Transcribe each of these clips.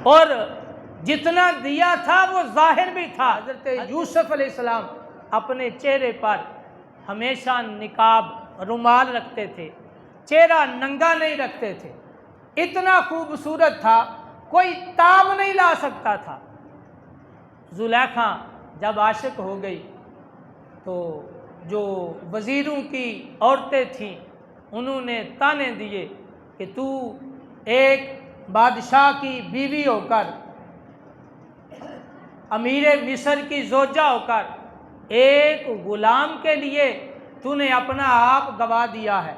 اور جتنا دیا تھا وہ ظاہر بھی تھا۔ حضرت یوسف علیہ السلام اپنے چہرے پر ہمیشہ نقاب رومال رکھتے تھے، چہرہ ننگا نہیں رکھتے تھے، اتنا خوبصورت تھا کوئی تاب نہیں لا سکتا تھا۔ زلیخا جب عاشق ہو گئی تو جو وزیروں کی عورتیں تھیں انہوں نے تانے دیے کہ تو ایک بادشاہ کی بیوی ہو کر، امیر مصر کی زوجہ ہو کر، ایک غلام کے لیے تو نے اپنا آپ گوا دیا ہے۔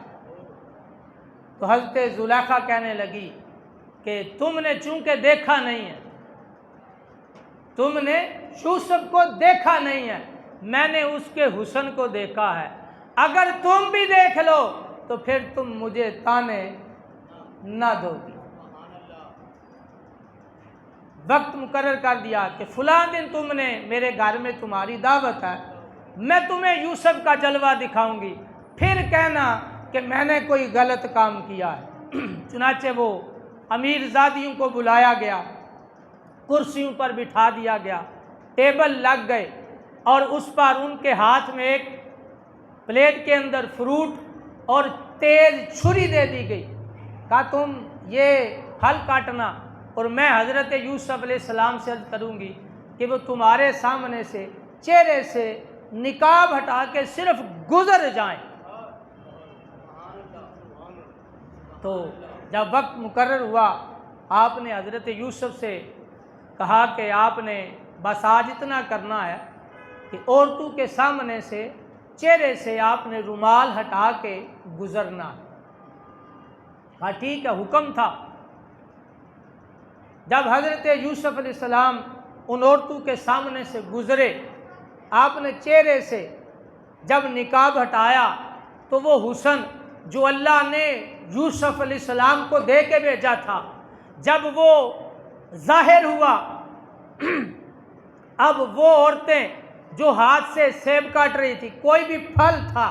تو حضرت زلیخا کہنے لگی کہ تم نے چونکہ دیکھا نہیں ہے، تم نے یوسف کو دیکھا نہیں ہے، میں نے اس کے حسن کو دیکھا ہے، اگر تم بھی دیکھ لو تو پھر تم مجھے تانے نہ دو گی۔ وقت مقرر کر دیا کہ فلاں دن تم نے میرے گھر میں تمہاری دعوت ہے، میں تمہیں یوسف کا جلوہ دکھاؤں گی، پھر کہنا کہ میں نے کوئی غلط کام کیا ہے۔ چنانچہ وہ امیر زادیوں کو بلایا گیا، کرسیوں پر بٹھا دیا گیا، ٹیبل لگ گئے اور اس پر ان کے ہاتھ میں ایک پلیٹ کے اندر فروٹ اور تیز چھری دے دی گئی، کہا تم یہ پھل کاٹنا اور میں حضرت یوسف علیہ السلام سے عرض کروں گی کہ وہ تمہارے سامنے سے چہرے سے نقاب ہٹا کے صرف گزر جائیں۔ تو جب وقت مقرر ہوا آپ نے حضرت یوسف سے کہا کہ آپ نے بس آج اتنا کرنا ہے کہ عورتوں کے سامنے سے چہرے سے آپ نے رومال ہٹا کے گزرنا۔ کہا ٹھیک ہے، حکم تھا۔ جب حضرت یوسف علیہ السلام ان عورتوں کے سامنے سے گزرے، آپ نے چہرے سے جب نقاب ہٹایا تو وہ حسن جو اللہ نے یوسف علیہ السلام کو دے کے بھیجا تھا جب وہ ظاہر ہوا، اب وہ عورتیں جو ہاتھ سے سیب کاٹ رہی تھی، کوئی بھی پھل تھا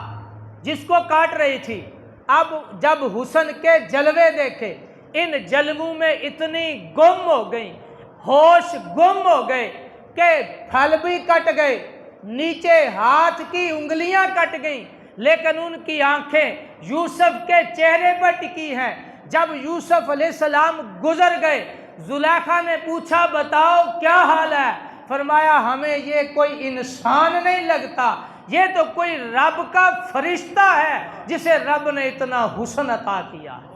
جس کو کاٹ رہی تھی، اب جب حسن کے جلوے دیکھے، ان جلووں میں اتنی گم ہو گئیں، ہوش گم ہو گئے کہ پھل بھی کٹ گئے، نیچے ہاتھ کی انگلیاں کٹ گئیں، لیکن ان کی آنکھیں یوسف کے چہرے پر ٹکی ہیں۔ جب یوسف علیہ السلام گزر گئے، زلیخا نے پوچھا بتاؤ کیا حال ہے؟ فرمایا ہمیں یہ کوئی انسان نہیں لگتا، یہ تو کوئی رب کا فرشتہ ہے جسے رب نے اتنا حسن عطا کیا ہے۔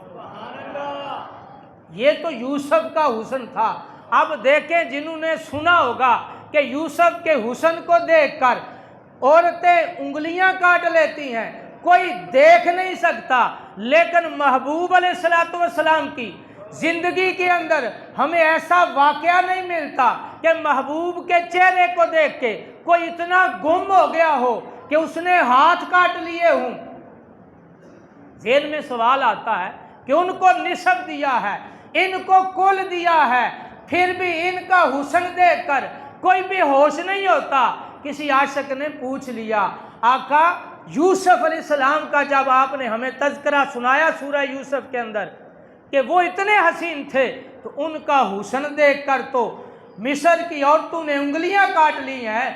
یہ تو یوسف کا حسن تھا۔ اب دیکھیں جنہوں نے سنا ہوگا کہ یوسف کے حسن کو دیکھ کر عورتیں انگلیاں کاٹ لیتی ہیں، کوئی دیکھ نہیں سکتا، لیکن محبوب علیہ السلام کی زندگی کے اندر ہمیں ایسا واقعہ نہیں ملتا کہ محبوب کے چہرے کو دیکھ کے کوئی اتنا گم ہو گیا ہو کہ اس نے ہاتھ کاٹ لیے ہوں۔ ذہن میں سوال آتا ہے کہ ان کو نسب دیا ہے، ان کو کل دیا ہے، پھر بھی ان کا حسن دیکھ کر کوئی بھی ہوش نہیں ہوتا۔ کسی عاشق نے پوچھ لیا آقا یوسف علیہ السلام کا جب آپ نے ہمیں تذکرہ سنایا سورہ یوسف کے اندر کہ وہ اتنے حسین تھے، تو ان کا حسن دیکھ کر تو مصر کی عورتوں نے انگلیاں کاٹ لی ہیں،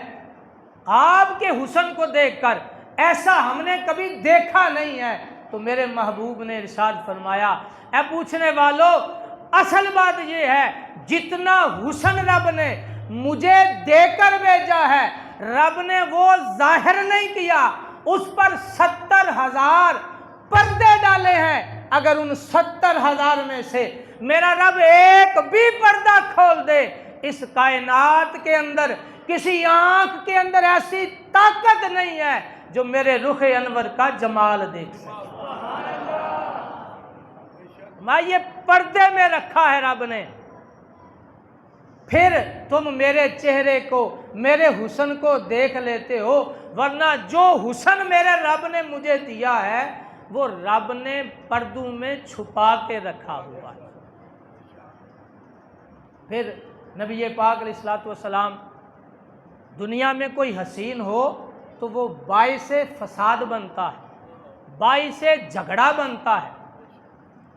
آپ کے حسن کو دیکھ کر ایسا ہم نے کبھی دیکھا نہیں ہے۔ تو میرے محبوب نے ارشاد فرمایا اے پوچھنے والوں، اصل بات یہ ہے جتنا حسن رب نے مجھے دے کر بھیجا ہے، رب نے وہ ظاہر نہیں کیا، اس پر 70,000 پردے ڈالے ہیں۔ اگر ان 70,000 میں سے میرا رب ایک بھی پردہ کھول دے، اس کائنات کے اندر کسی آنکھ کے اندر ایسی طاقت نہیں ہے جو میرے رخ انور کا جمال دیکھ سکے۔ میں یہ پردے میں رکھا ہے رب نے، پھر تم میرے چہرے کو، میرے حسن کو دیکھ لیتے ہو، ورنہ جو حسن میرے رب نے مجھے دیا ہے وہ رب نے پردوں میں چھپا کے رکھا ہوا ہے۔ پھر نبی پاک علیہ الصلوۃ والسلام دنیا میں کوئی حسین ہو تو وہ باعث فساد بنتا ہے، باعث جھگڑا بنتا ہے،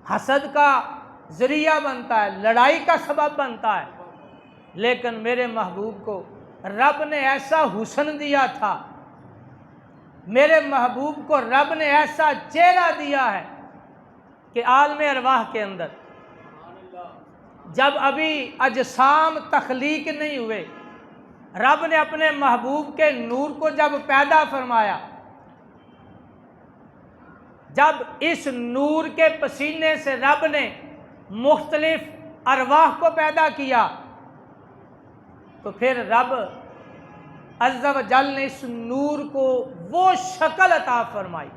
حسد کا ذریعہ بنتا ہے، لڑائی کا سبب بنتا ہے، لیکن میرے محبوب کو رب نے ایسا حسن دیا تھا، میرے محبوب کو رب نے ایسا چہرہ دیا ہے کہ عالم ارواح کے اندر جب ابھی اجسام تخلیق نہیں ہوئے، رب نے اپنے محبوب کے نور کو جب پیدا فرمایا، جب اس نور کے پسینے سے رب نے مختلف ارواح کو پیدا کیا، تو پھر رب عز و جل نے اس نور کو وہ شکل عطا فرمائی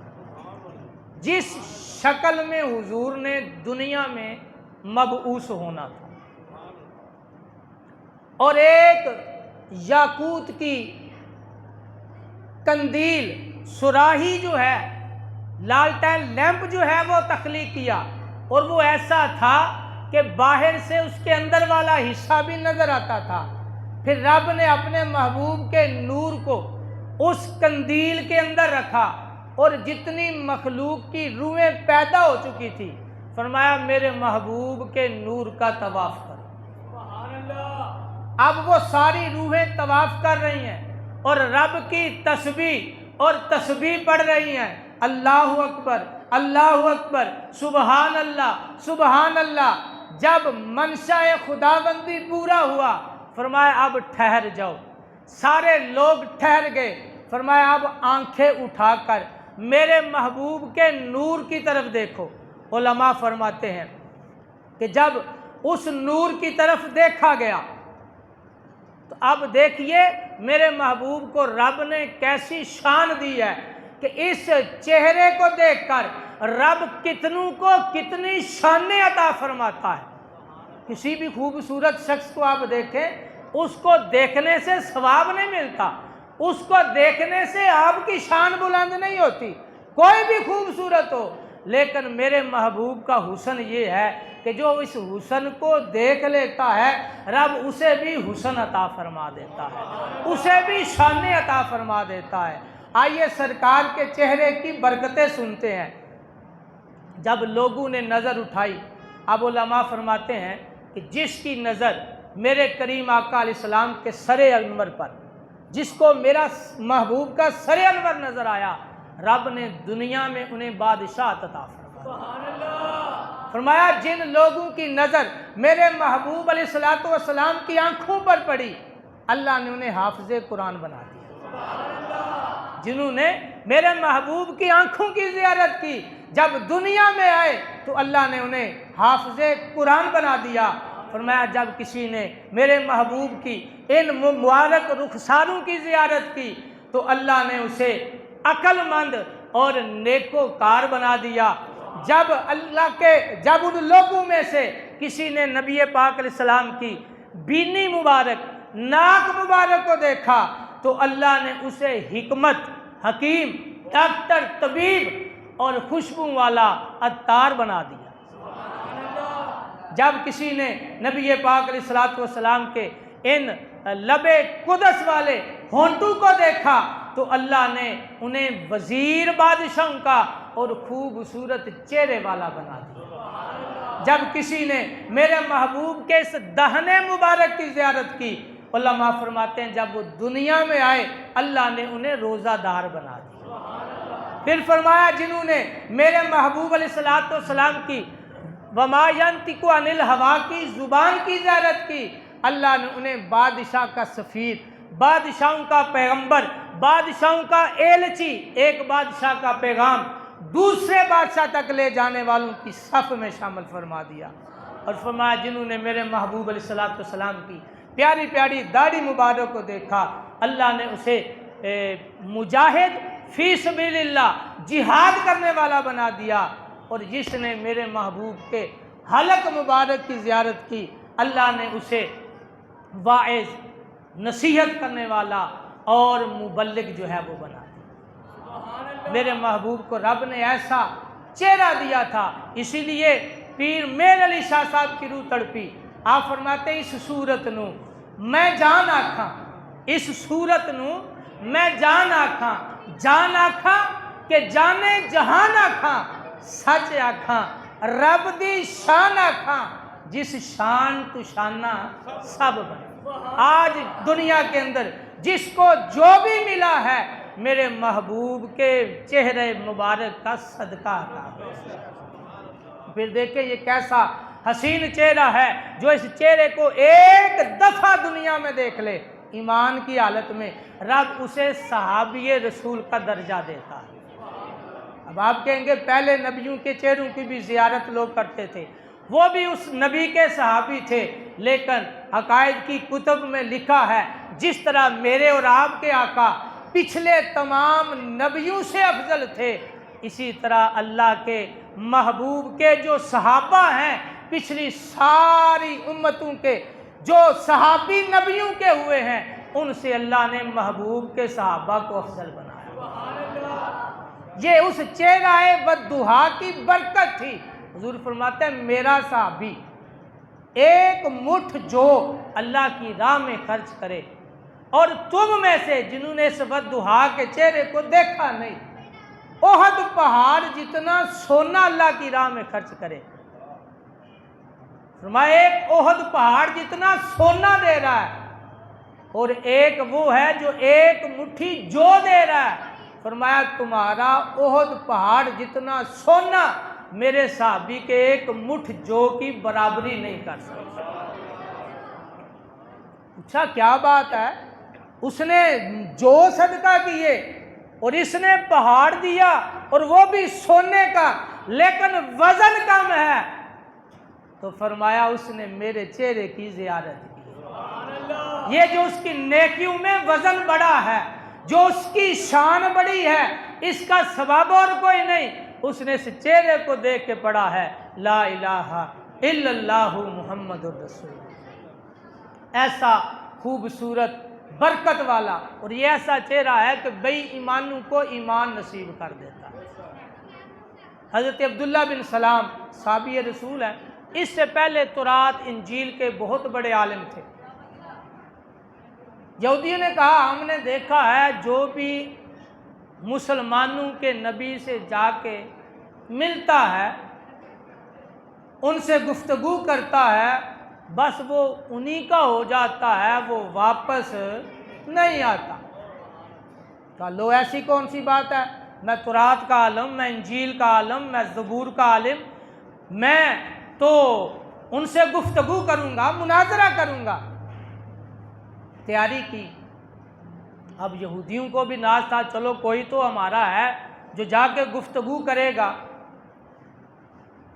جس شکل میں حضور نے دنیا میں مبعوث ہونا تھا، اور ایک یاقوت کی قندیل صراحی جو ہے، لالٹین لیمپ جو ہے وہ تخلیق کیا، اور وہ ایسا تھا کہ باہر سے اس کے اندر والا حصہ بھی نظر آتا تھا۔ پھر رب نے اپنے محبوب کے نور کو اس قندیل کے اندر رکھا، اور جتنی مخلوق کی روحیں پیدا ہو چکی تھی، فرمایا میرے محبوب کے نور کا طواف کرو۔ اب وہ ساری روحیں طواف کر رہی ہیں اور رب کی تسبیح اور تسبیح پڑھ رہی ہیں، اللہ اکبر اللہ اکبر، سبحان اللہ سبحان اللہ۔ جب منشاء خداوندی پورا ہوا، فرمایا اب ٹھہر جاؤ، سارے لوگ ٹھہر گئے، فرمایا اب آنکھیں اٹھا کر میرے محبوب کے نور کی طرف دیکھو۔ علماء فرماتے ہیں کہ جب اس نور کی طرف دیکھا گیا تو اب دیکھیے میرے محبوب کو رب نے کیسی شان دی ہے کہ اس چہرے کو دیکھ کر رب کتنوں کو کتنی شانیں عطا فرماتا ہے۔ کسی بھی خوبصورت شخص کو آپ دیکھیں، اس کو دیکھنے سے ثواب نہیں ملتا، اس کو دیکھنے سے آپ کی شان بلند نہیں ہوتی، کوئی بھی خوبصورت ہو، لیکن میرے محبوب کا حسن یہ ہے کہ جو اس حسن کو دیکھ لیتا ہے، رب اسے بھی حسن عطا فرما دیتا ہے، اسے بھی شانیں عطا فرما دیتا ہے۔ آئیے سرکار کے چہرے کی برکتیں سنتے ہیں۔ جب لوگوں نے نظر اٹھائی، اب علماء فرماتے ہیں کہ جس کی نظر میرے کریم آقا علیہ السلام کے سر انور پر، جس کو میرا محبوب کا سر انور نظر آیا، رب نے دنیا میں انہیں بادشاہت عطا فرمایا۔ فرمایا جن لوگوں کی نظر میرے محبوب علیہ السلام کی آنکھوں پر پڑی، اللہ نے انہیں حافظ قرآن بنا دیا۔ جنہوں نے میرے محبوب کی آنکھوں کی زیارت کی، جب دنیا میں آئے تو اللہ نے انہیں حافظ قرآن بنا دیا۔ فرمایا جب کسی نے میرے محبوب کی ان مبارک رخساروں کی زیارت کی تو اللہ نے اسے عقل مند اور نیکوکار بنا دیا۔ جب ان لوگوں میں سے کسی نے نبی پاک علیہ السلام کی بینی مبارک، ناک مبارک کو دیکھا تو اللہ نے اسے حکمت، حکیم، ڈاکٹر، طبیب اور خوشبو والا عطار بنا دیا۔ جب کسی نے نبی پاک علیہ السلام کے ان لب قدس والے ہونٹوں کو دیکھا تو اللہ نے انہیں وزیر بادشاہوں کا اور خوبصورت چہرے والا بنا دیا۔ جب کسی نے میرے محبوب کے اس دہنے مبارک کی زیارت کی، علماء فرماتے ہیں جب وہ دنیا میں آئے اللہ نے انہیں روزہ دار بنا دیا۔ پھر فرمایا جنہوں نے میرے محبوب علیہ السلام کی وما ینطق عن الہوا کی زبان کی زیارت کی، اللہ نے انہیں بادشاہ کا سفیر، بادشاہوں کا پیغمبر، بادشاہوں کا ایلچی، ایک بادشاہ کا پیغام دوسرے بادشاہ تک لے جانے والوں کی صف میں شامل فرما دیا۔ اور فرمایا جنہوں نے میرے محبوب علیہ السلام کی پیاری پیاری داڑھی مبارک کو دیکھا، اللہ نے اسے مجاہد فی سبیل اللہ، جہاد کرنے والا بنا دیا۔ اور جس نے میرے محبوب کے حلق مبارک کی زیارت کی، اللہ نے اسے واعظ، نصیحت کرنے والا اور مبلغ جو ہے وہ بنا دیا۔ میرے محبوب کو رب نے ایسا چہرہ دیا تھا، اسی لیے پیر میر علی شاہ صاحب کی روح تڑپی۔ آپ فرماتے اس صورت نو میں جان آکھاں، اس صورت نو میں جان آکھاں، جان آکھاں کہ جانے جہان آکھاں، سچ آکھاں رب دی شان آکھاں جس شان تو شانہ سب بنے۔ آج دنیا کے اندر جس کو جو بھی ملا ہے میرے محبوب کے چہرے مبارک کا صدقہ عطا ہو۔ پھر دیکھیں یہ کیسا حسین چہرہ ہے جو اس چہرے کو ایک دفعہ دنیا میں دیکھ لے ایمان کی حالت میں رب اسے صحابی رسول کا درجہ دیتا ہے۔ اب آپ کہیں گے پہلے نبیوں کے چہروں کی بھی زیارت لوگ کرتے تھے، وہ بھی اس نبی کے صحابی تھے، لیکن عقائد کی کتب میں لکھا ہے جس طرح میرے اور آپ کے آقا پچھلے تمام نبیوں سے افضل تھے، اسی طرح اللہ کے محبوب کے جو صحابہ ہیں پچھلی ساری امتوں کے جو صحابی نبیوں کے ہوئے ہیں ان سے اللہ نے محبوب کے صحابہ کو افضل بنایا۔ یہ اس چہرہ والضحیٰ کی برکت تھی۔ حضور فرماتے ہیں میرا صحابی ایک مٹھ جو اللہ کی راہ میں خرچ کرے اور تم میں سے جنہوں نے اس والضحیٰ کے چہرے کو دیکھا نہیں احد پہاڑ جتنا سونا اللہ کی راہ میں خرچ کرے، فرمایا ایک احد پہاڑ جتنا سونا دے رہا ہے اور ایک وہ ہے جو ایک مٹھی جو دے رہا ہے، فرمایا تمہارا احد پہاڑ جتنا سونا میرے صحابی کے ایک مٹھ جو کی برابری نہیں کر سکتا۔ اچھا کیا بات ہے، اس نے جو صدقہ کیے اور اس نے پہاڑ دیا اور وہ بھی سونے کا لیکن وزن کم ہے، تو فرمایا اس نے میرے چہرے کی زیارت کی۔ یہ جو اس کی نیکیوں میں وزن بڑا ہے، جو اس کی شان بڑی ہے، اس کا ثواب اور کوئی نہیں، اس نے اس چہرے کو دیکھ کے پڑھا ہے لا الہ الا اللہ محمد الرسول۔ ایسا خوبصورت برکت والا اور یہ ایسا چہرہ ہے کہ بے ایمانوں کو ایمان نصیب کر دیتا ہے۔ حضرت عبداللہ بن سلام صحابی رسول ہیں، اس سے پہلے تورات انجیل کے بہت بڑے عالم تھے۔ یہودیوں نے کہا ہم نے دیکھا ہے جو بھی مسلمانوں کے نبی سے جا کے ملتا ہے ان سے گفتگو کرتا ہے بس وہ انہی کا ہو جاتا ہے، وہ واپس نہیں آتا۔ کہا لو ایسی کون سی بات ہے، میں تورات کا عالم، میں انجیل کا عالم، میں زبور کا عالم، میں تو ان سے گفتگو کروں گا، مناظرہ کروں گا۔ تیاری کی، اب یہودیوں کو بھی ناز تھا چلو کوئی تو ہمارا ہے جو جا کے گفتگو کرے گا۔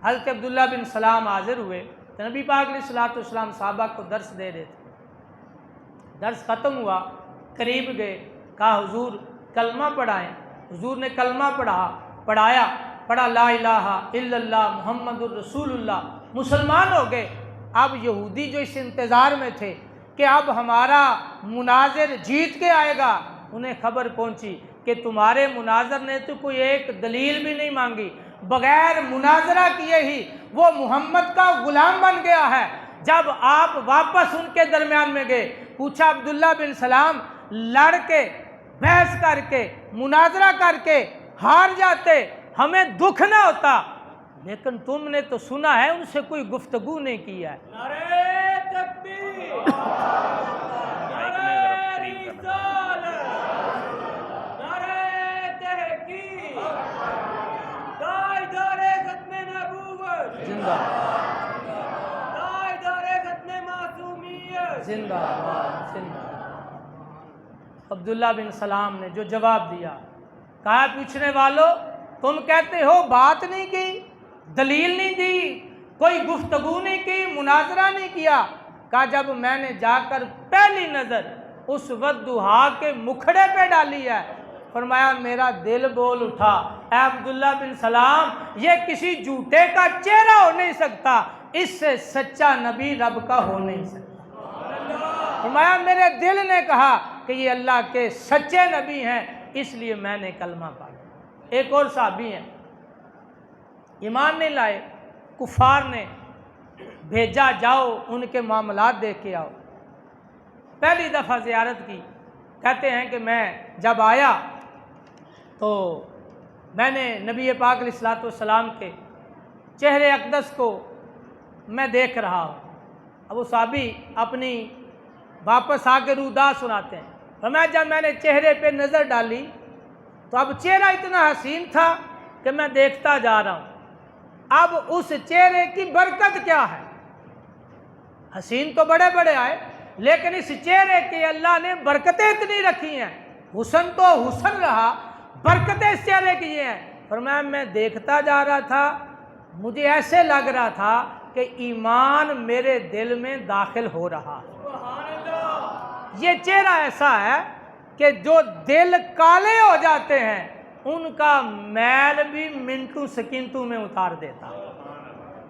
حضرت عبداللہ بن سلام حاضر ہوئے تو نبی پاک علیہ الصلوۃ والسلام صحابہ کو درس دے رہے تھے۔ درس ختم ہوا، قریب گئے، کہا حضور کلمہ پڑھائیں۔ حضور نے کلمہ پڑھا لا الہ الا اللہ محمد الرسول اللہ، مسلمان ہو گئے۔ اب یہودی جو اس انتظار میں تھے کہ اب ہمارا مناظر جیت کے آئے گا، انہیں خبر پہنچی کہ تمہارے مناظر نے تو کوئی ایک دلیل بھی نہیں مانگی، بغیر مناظرہ کیے ہی وہ محمد کا غلام بن گیا ہے۔ جب آپ واپس ان کے درمیان میں گئے، پوچھا عبداللہ بن سلام لڑ کے بحث کر کے مناظرہ کر کے ہار جاتے ہمیں دکھ نہ ہوتا، لیکن تم نے تو سنا ہے ان سے کوئی گفتگو نہیں کی ہے۔ نعرہ تکبیر، نعرہ رسالت، نعرہ تحقیق، تاجدار ختم نبوت، زندہ تاجدار ختم معصومیت، زندہ زندہ۔ عبداللہ بن سلام نے جو جواب دیا، کہا پوچھنے والوں تم کہتے ہو بات نہیں کی، دلیل نہیں دی، کوئی گفتگو نہیں کی، مناظرہ نہیں کیا۔ کہا جب میں نے جا کر پہلی نظر اس والضحیٰ کے مکھڑے پہ ڈالی ہے، فرمایا میرا دل بول اٹھا، اے عبداللہ بن سلام یہ کسی جھوٹے کا چہرہ ہو نہیں سکتا، اس سے سچا نبی رب کا ہو نہیں سکتا۔ فرمایا میرے دل نے کہا کہ یہ اللہ کے سچے نبی ہیں، اس لیے میں نے کلمہ پڑھا۔ ایک اور صحابی ہیں، ایمان نہیں لائے، کفار نے بھیجا جاؤ ان کے معاملات دیکھ کے آؤ۔ پہلی دفعہ زیارت کی، کہتے ہیں کہ میں جب آیا تو میں نے نبی پاک علیہ الصلوۃ والسلام کے چہرے اقدس کو میں دیکھ رہا ہوں۔ اب وہ صحابی اپنی واپس آ کے رودا سناتے ہیں، فرمایا جب میں نے چہرے پہ نظر ڈالی تو اب چہرہ اتنا حسین تھا کہ میں دیکھتا جا رہا ہوں۔ اب اس چہرے کی برکت کیا ہے؟ حسین تو بڑے بڑے آئے، لیکن اس چہرے کی اللہ نے برکتیں اتنی رکھی ہیں۔ حسن تو حسن رہا، برکتیں اس چہرے کی یہ ہیں۔ فرمایا میں دیکھتا جا رہا تھا، مجھے ایسے لگ رہا تھا کہ ایمان میرے دل میں داخل ہو رہا ہے۔ سبحان اللہ۔ یہ چہرہ ایسا ہے کہ جو دل کالے ہو جاتے ہیں ان کا میل بھی منٹوں سیکنڈوں میں اتار دیتا۔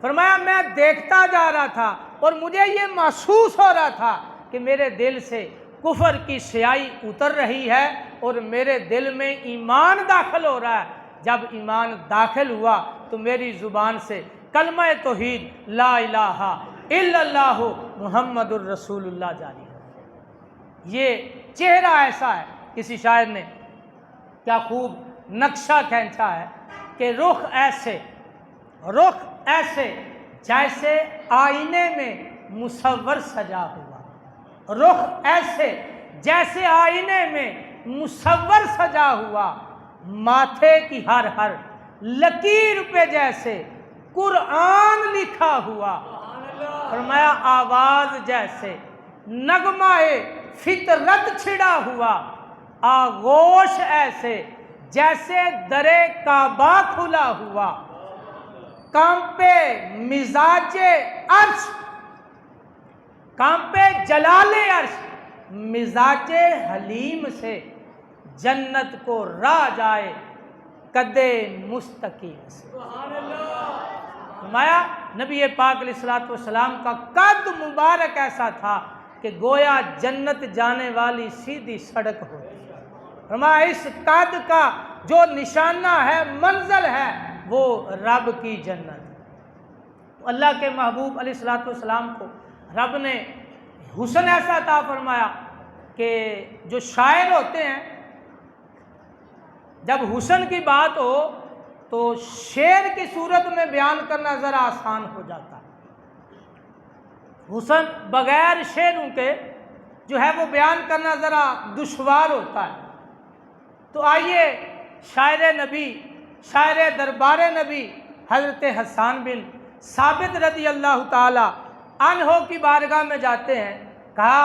فرمایا میں دیکھتا جا رہا تھا اور مجھے یہ محسوس ہو رہا تھا کہ میرے دل سے کفر کی سیاہی اتر رہی ہے اور میرے دل میں ایمان داخل ہو رہا ہے۔ جب ایمان داخل ہوا تو میری زبان سے کلمہ توحید لا الہ الا اللہ محمد الرسول اللہ جاری ہے۔ یہ چہرہ ایسا ہے، کسی شاعر نے کیا خوب نقشہ کھینچا ہے کہ رخ ایسے جیسے آئینے میں مصور سجا ہوا، رخ ایسے جیسے آئینے میں مصور سجا ہوا، ماتھے کی ہر لکیر پہ جیسے قرآن لکھا ہوا، فرمایا آواز جیسے نغمہ فطرت چھڑا ہوا، آغوش ایسے جیسے در کعبہ کھلا ہوا، کانپے مزاج عرش، کانپے جلال عرش، مزاج حلیم سے جنت کو راہ جائے قدے مستقیم سے۔ سبحان اللہ۔ فرمایا نبی پاک علیہ الصلوۃ والسلام کا قد مبارک ایسا تھا کہ گویا جنت جانے والی سیدھی سڑک ہوتی ہے۔ فرمایا اس قد کا جو نشانہ ہے، منزل ہے، وہ رب کی جنت۔ تو اللہ کے محبوب علیہ الصلوۃ والسلام کو رب نے حسن ایسا عطا فرمایا کہ جو شاعر ہوتے ہیں جب حسن کی بات ہو تو شعر کی صورت میں بیان کرنا ذرا آسان ہو جاتا ہے، حسن بغیر شعروں کے جو ہے وہ بیان کرنا ذرا دشوار ہوتا ہے۔ تو آئیے شاعر نبی، شاعر دربار نبی حضرت حسان بن ثابت رضی اللہ تعالی عنہ کی بارگاہ میں جاتے ہیں۔ کہا،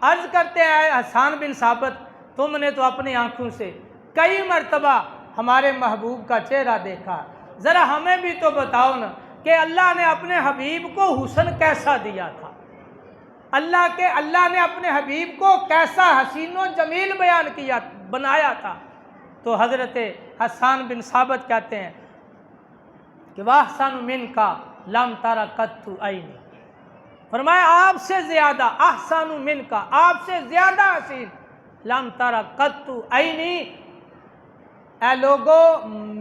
عرض کرتے ہیں حسان بن ثابت تم نے تو اپنی آنکھوں سے کئی مرتبہ ہمارے محبوب کا چہرہ دیکھا، ذرا ہمیں بھی تو بتاؤ نا کہ اللہ نے اپنے حبیب کو حسن کیسا دیا تھا، اللہ نے اپنے حبیب کو کیسا حسین و جمیل بیان کیا بنایا تھا۔ تو حضرت حسان بن ثابت کہتے ہیں کہ وَأَحْسَنُ مِنْكَ لَمْ تَرَ قَطُّ عَيْنِي، فرمایا آپ سے زیادہ احسن منکا، آپ سے زیادہ حسین لم تر قط عینی، اے لوگو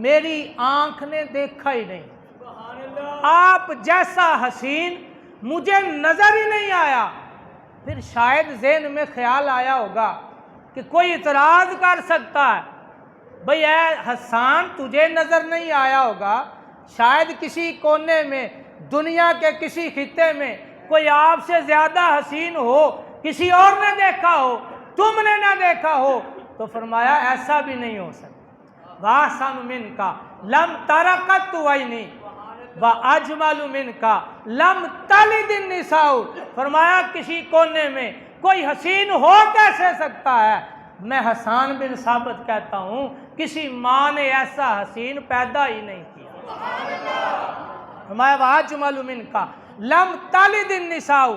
میری آنکھ نے دیکھا ہی نہیں، سبحان اللہ۔ آپ جیسا حسین مجھے نظر ہی نہیں آیا۔ پھر شاید ذہن میں خیال آیا ہوگا کہ کوئی اعتراض کر سکتا ہے، بھئی اے حسان تجھے نظر نہیں آیا ہوگا، شاید کسی کونے میں دنیا کے کسی خطے میں کوئی آپ سے زیادہ حسین ہو، کسی اور نے دیکھا ہو، تم نے نہ دیکھا ہو۔ تو فرمایا ایسا بھی نہیں ہو سکتا۔ وَأَحْسَنُ مِنْكَ لَمْ تَرَ قَطُّ عَيْنِي وَأَجْمَلُ مِنْكَ لَمْ تَلِدِ النِّسَاءُ، فرمایا کسی کونے میں کوئی حسین ہو کیسے سکتا ہے؟ میں حسان بن ثابت کہتا ہوں کسی ماں نے ایسا حسین پیدا ہی نہیں کیا۔ فرمایا وَأَجْمَلُ مِنْكَ لَمْ تَلِدِ النِّسَاءُ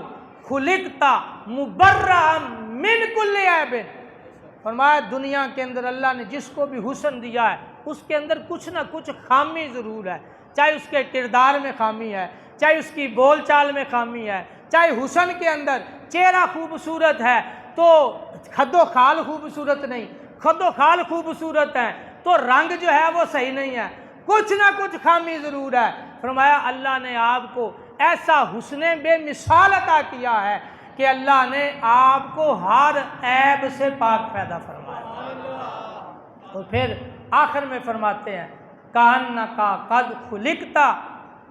خُلِقْتَ مُبَرَّأً مِنْ كُلِّ عَیْبٍ، فرمایا دنیا کے اندر اللہ نے جس کو بھی حسن دیا ہے اس کے اندر کچھ نہ کچھ خامی ضرور ہے، چاہے اس کے کردار میں خامی ہے، چاہے اس کی بول چال میں خامی ہے، چاہے حسن کے اندر چہرہ خوبصورت ہے تو خد و خال خوبصورت نہیں، خد و خال خوبصورت ہے تو رنگ جو ہے وہ صحیح نہیں ہے، کچھ نہ کچھ خامی ضرور ہے۔ فرمایا اللہ نے آپ کو ایسا حسن بے مثال عطا کیا ہے کہ اللہ نے آپ کو ہر عیب سے پاک پیدا فرمایا۔ تو پھر آخر میں فرماتے ہیں کَأَنَّكَ قَدْ خُلِقْتَ